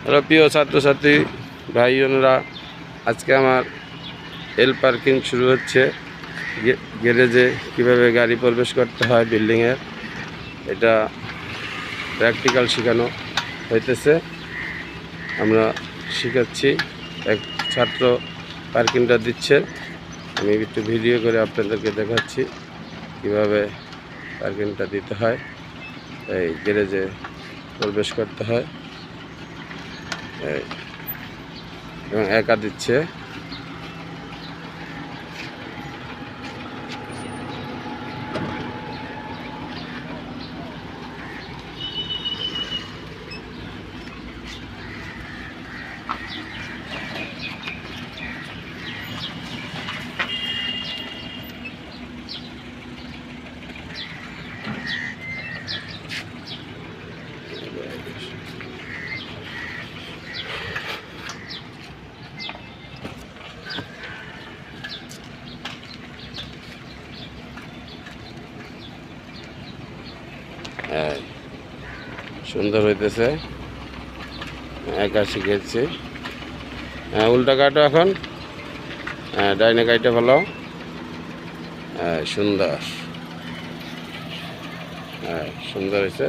Hello প্রিয় ছাত্রছাত্রী ভাই বোনেরা, আজকে আমার এল পার্কিং শুরু হচ্ছে। গ্যারেজে কীভাবে গাড়ি প্রবেশ করতে হয় বিল্ডিংয়ের, এটা প্র্যাকটিক্যাল শেখানো হইতেছে। আমরা শেখাচ্ছি, এক ছাত্র পার্কিংটা দিচ্ছে। আমি একটু ভিডিও করে আপনাদেরকে দেখাচ্ছি কীভাবে পার্কিংটা দিতে হয়, এই গ্যারেজে প্রবেশ করতে হয় এবং একা দিচ্ছে। সুন্দর হইতেছে, একা শিখেছি। উল্টা কাটো এখন, ডাইনে কাইটা ভালো, সুন্দর সুন্দর হয়েছে।